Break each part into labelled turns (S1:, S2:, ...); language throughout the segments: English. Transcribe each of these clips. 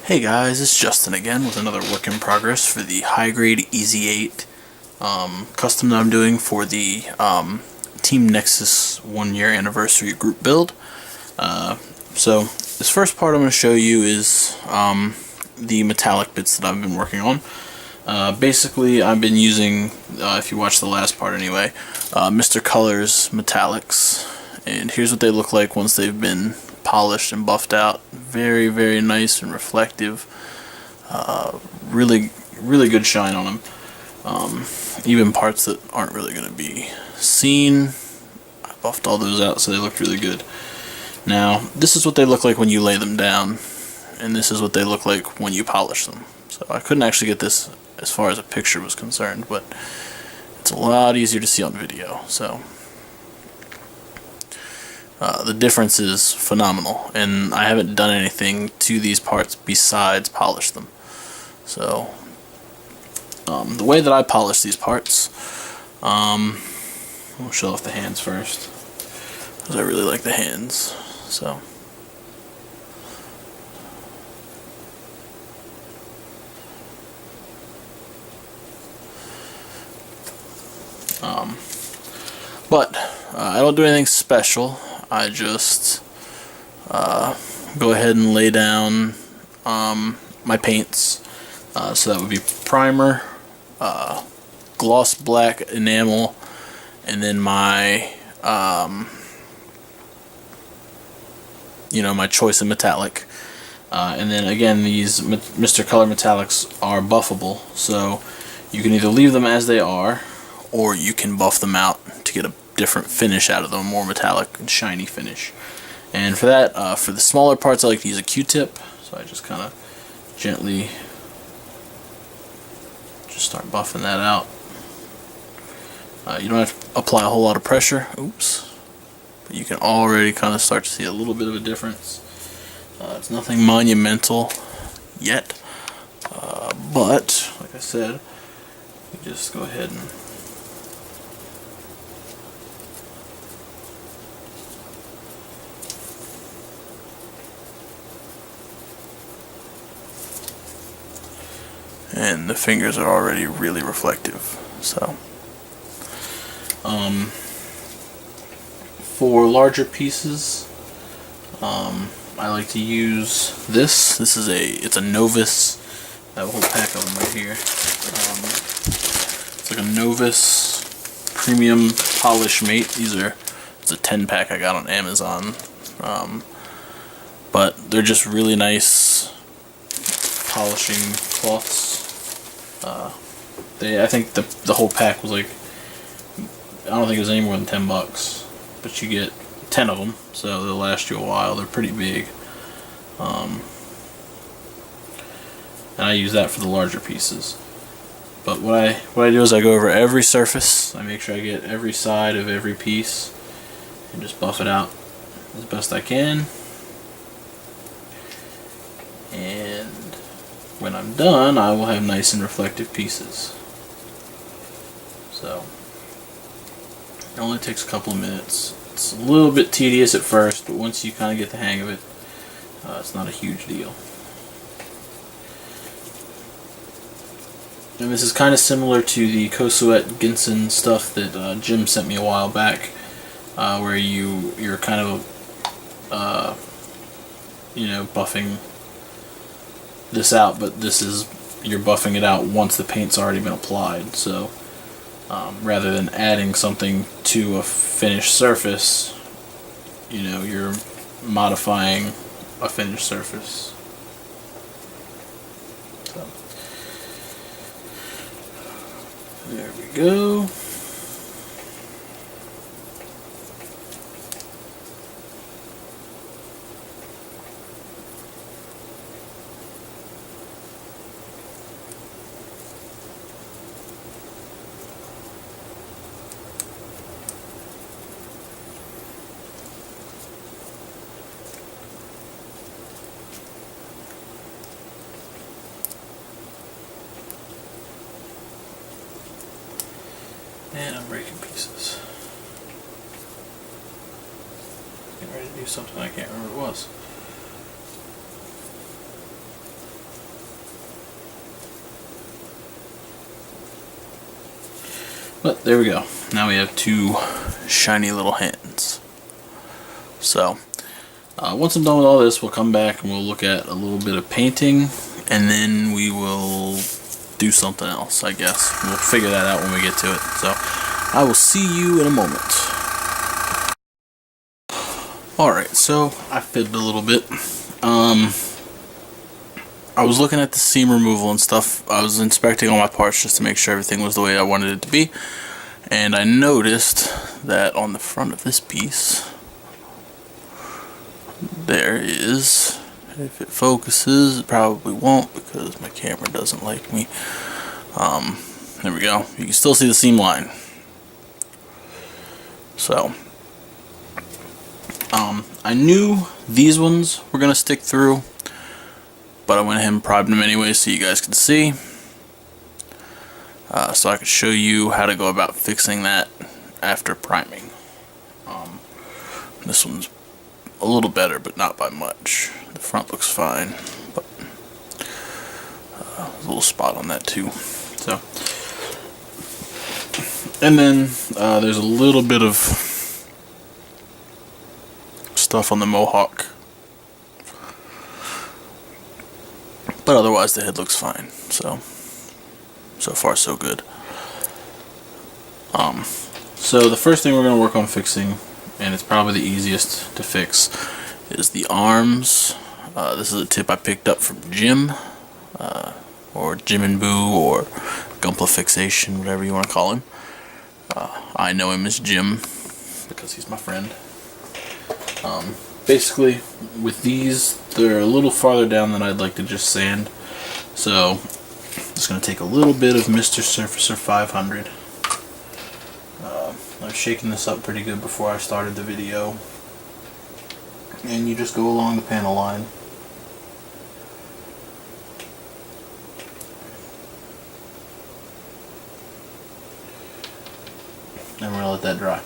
S1: Hey guys, it's Justin again with another work in progress for the high-grade Ez8 custom that I'm doing for the Team Nexus 1-year anniversary group build. So this first part I'm going to show you is the metallic bits that I've been working on. Basically, I've been using, if you watch the last part anyway, Mr. Color's metallics, and here's what they look like once they've been polished and buffed out. Very, very nice and reflective. Really good shine on them. Even parts that aren't really going to be seen, I buffed all those out so they look really good. Now, this is what they look like when you lay them down, and this is what they look like when you polish them. So I couldn't actually get this as far as a picture was concerned, but it's a lot easier to see on video. So the difference is phenomenal, and I haven't done anything to these parts besides polish them. So the way that I polish these parts, we'll show off the hands first, because I really like the hands. So I don't do anything special. I just go ahead and lay down my paints. So that would be primer, gloss black enamel, and then my my choice of metallic. And then again, these Mr. Color metallics are buffable, so you can either leave them as they are, or you can buff them out to get a different finish out of them, more metallic and shiny finish. And for that, for the smaller parts, I like to use a Q-tip, so I just kind of gently just start buffing that out. You don't have to apply a whole lot of pressure, oops, but you can already kind of start to see a little bit of a difference. It's nothing monumental yet, but like I said, you just go ahead and the fingers are already really reflective. So for larger pieces, I like to use this. This is it's a Novus. I have a whole pack of them right here. It's like a Novus Premium Polish Mate. It's a 10-pack I got on Amazon. But they're just really nice polishing cloths. I think the whole pack was like, I don't think it was any more than $10, but you get 10 of them, so they'll last you a while. They're pretty big, and I use that for the larger pieces. But what I do is I go over every surface. I make sure I get every side of every piece and just buff it out as best I can. And when I'm done, I will have nice and reflective pieces. So it only takes a couple of minutes. It's a little bit tedious at first, but once you kind of get the hang of it, it's not a huge deal. And this is kind of similar to the Kosuet Ginsen stuff that Jim sent me a while back, where you're kind of buffing this out, but you're buffing it out once the paint's already been applied. So rather than adding something to a finished surface, you're modifying a finished surface. So there we go. And I'm breaking pieces. Getting ready to do something I can't remember what it was. But there we go. Now we have two shiny little hands. So once I'm done with all this, we'll come back and we'll look at a little bit of painting, and then we will do something else, I guess. We'll figure that out when we get to it. So I will see you in a moment. Alright, so I fibbed a little bit. I was looking at the seam removal and stuff. I was inspecting all my parts just to make sure everything was the way I wanted it to be. And I noticed that on the front of this piece, there is, if it focuses, it probably won't because my camera doesn't like me. There we go. You can still see the seam line. So, I knew these ones were going to stick through, but I went ahead and primed them anyway so you guys could see. So I could show you how to go about fixing that after priming. This one's a little better, but not by much. The front looks fine, but a little spot on that too. So, and then there's a little bit of stuff on the Mohawk, but otherwise the head looks fine. So far so good. So the first thing we're going to work on fixing, and it's probably the easiest to fix, is the arms. This is a tip I picked up from Jim, or Jim and Boo, or Gunpla Fixation, whatever you want to call him. I know him as Jim because he's my friend. Basically, with these, they're a little farther down than I'd like to just sand. So, just going to take a little bit of Mr. Surfacer 500. I was shaking this up pretty good before I started the video. And you just go along the panel line. And we're going to let that dry.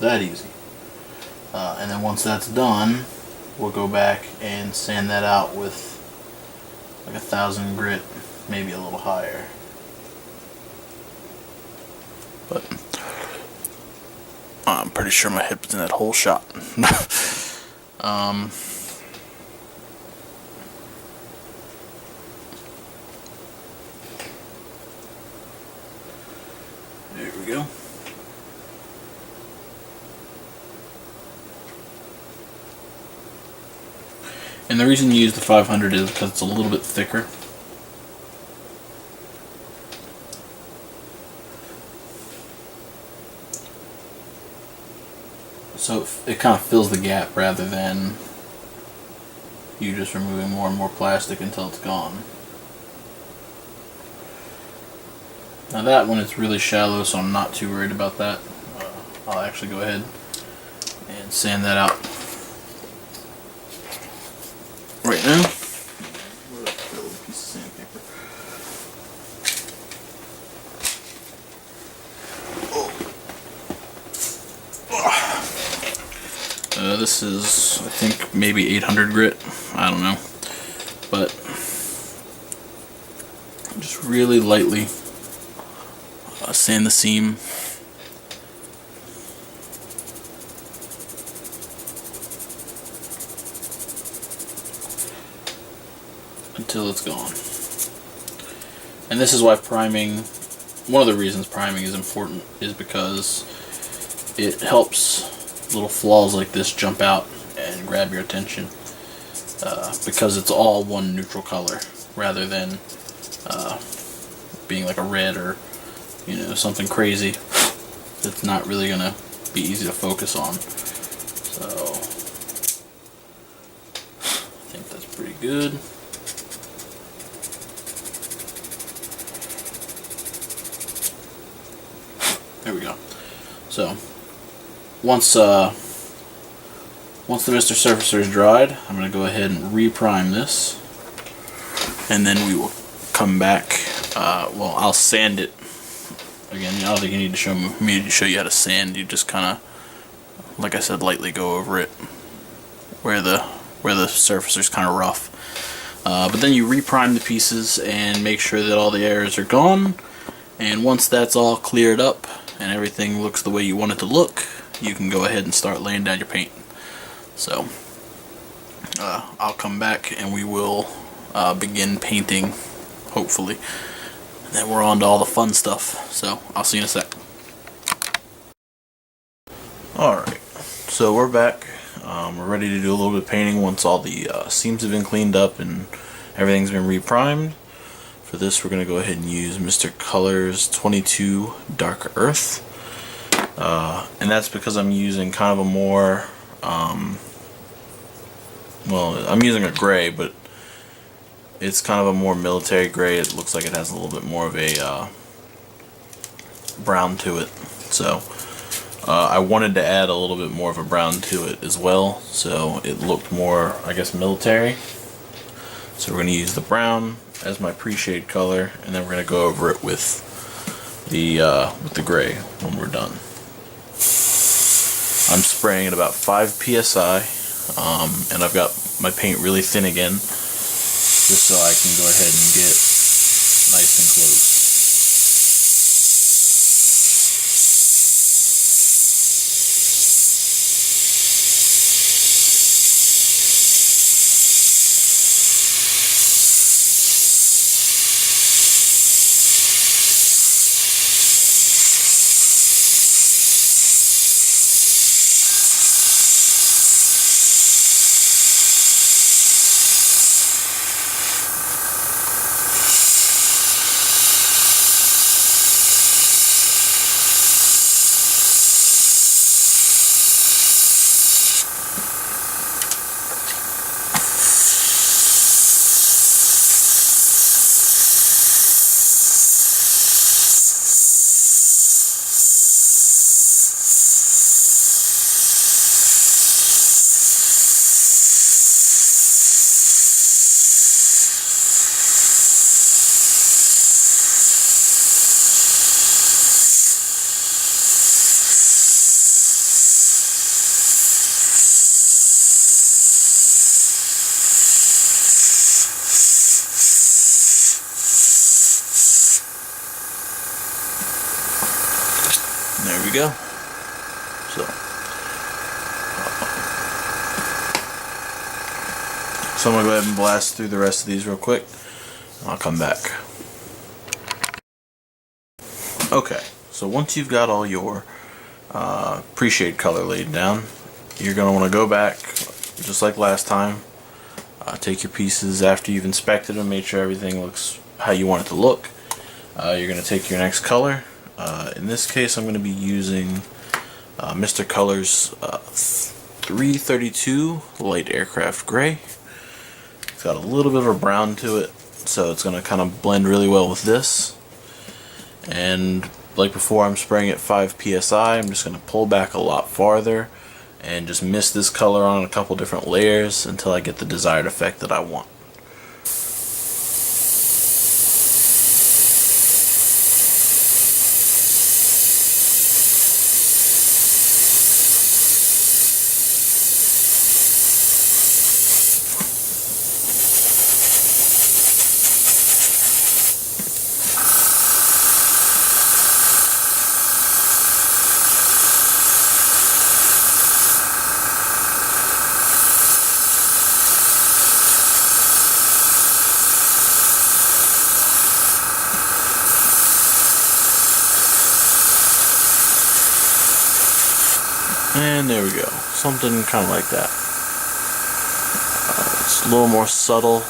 S1: That easy. And then once that's done, we'll go back and sand that out with like 1,000 grit, maybe a little higher. But I'm pretty sure my hip is in that whole shot. There we go. And the reason you use the 500 is because it's a little bit thicker. So it kind of fills the gap rather than you just removing more and more plastic until it's gone. Now that one is really shallow, so I'm not too worried about that. I'll actually go ahead and sand that out right now. Where'd I put a little piece of sandpaper? This is, I think, maybe 800 grit. I don't know. But just really lightly sand the seam. Until it's gone. And this is why priming, one of the reasons priming is important is because it helps little flaws like this jump out and grab your attention, because it's all one neutral color rather than being like a red or, you know, something crazy that's not really gonna be easy to focus on. So I think that's pretty good. There we go. So once the Mr. Surfacer is dried, I'm going to go ahead and re-prime this, and then we will come back. Well, I'll sand it again. I don't think you need to show me to show you how to sand. You just kind of, like I said, lightly go over it where the surfacer's kind of rough. But then you re-prime the pieces and make sure that all the errors are gone, And once that's all cleared up and everything looks the way you want it to look, you can go ahead and start laying down your paint. So I'll come back and we will begin painting, hopefully. And then we're on to all the fun stuff. So I'll see you in a sec. Alright, so we're back. We're ready to do a little bit of painting once all the seams have been cleaned up and everything's been reprimed. For this, we're going to go ahead and use Mr. Colors 22 Dark Earth. And that's because I'm using kind of a more, well, I'm using a gray, but it's kind of a more military gray. It looks like it has a little bit more of a brown to it. So I wanted to add a little bit more of a brown to it as well, so it looked more, I guess, military. So we're going to use the brown as my pre-shade color, and then we're going to go over it with the gray when we're done. I'm spraying at about 5 psi, and I've got my paint really thin again, just so I can go ahead and get nice and close. There we go. So I'm going to go ahead and blast through the rest of these real quick. I'll come back. Okay, so once you've got all your pre-shade color laid down, you're going to want to go back, just like last time. Take your pieces after you've inspected them, made sure everything looks how you want it to look. You're going to take your next color. In this case, I'm going to be using Mr. Colors 332 Light Aircraft Gray. It's got a little bit of a brown to it, so it's going to kind of blend really well with this. And like before, I'm spraying at 5 psi. I'm just going to pull back a lot farther and just mist this color on a couple different layers until I get the desired effect that I want. And there we go, something kind of like that. It's a little more subtle,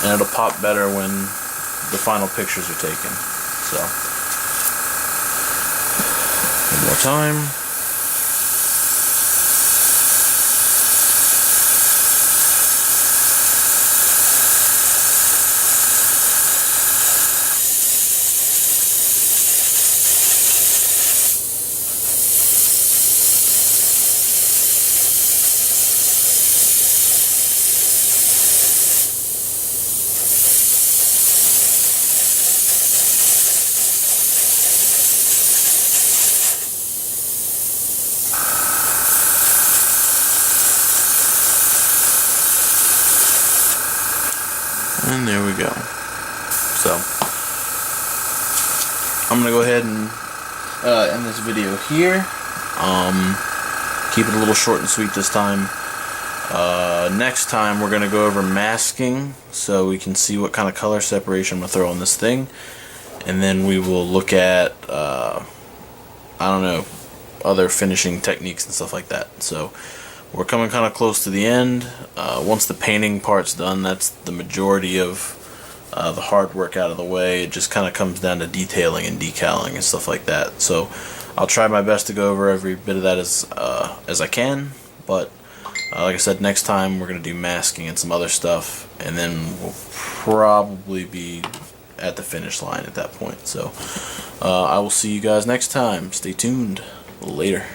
S1: and it'll pop better when the final pictures are taken. So, one more time. And there we go. So, I'm gonna go ahead and end this video here. Keep it a little short and sweet this time. Next time we're gonna go over masking, so we can see what kind of color separation I'm gonna throw on this thing, and then we will look at I don't know, other finishing techniques and stuff like that. So we're coming kind of close to the end. Once the painting part's done, that's the majority of the hard work out of the way. It just kind of comes down to detailing and decaling and stuff like that. So I'll try my best to go over every bit of that as I can, but like I said, next time we're going to do masking and some other stuff, and then we'll probably be at the finish line at that point. So I will see you guys next time. Stay tuned. Later.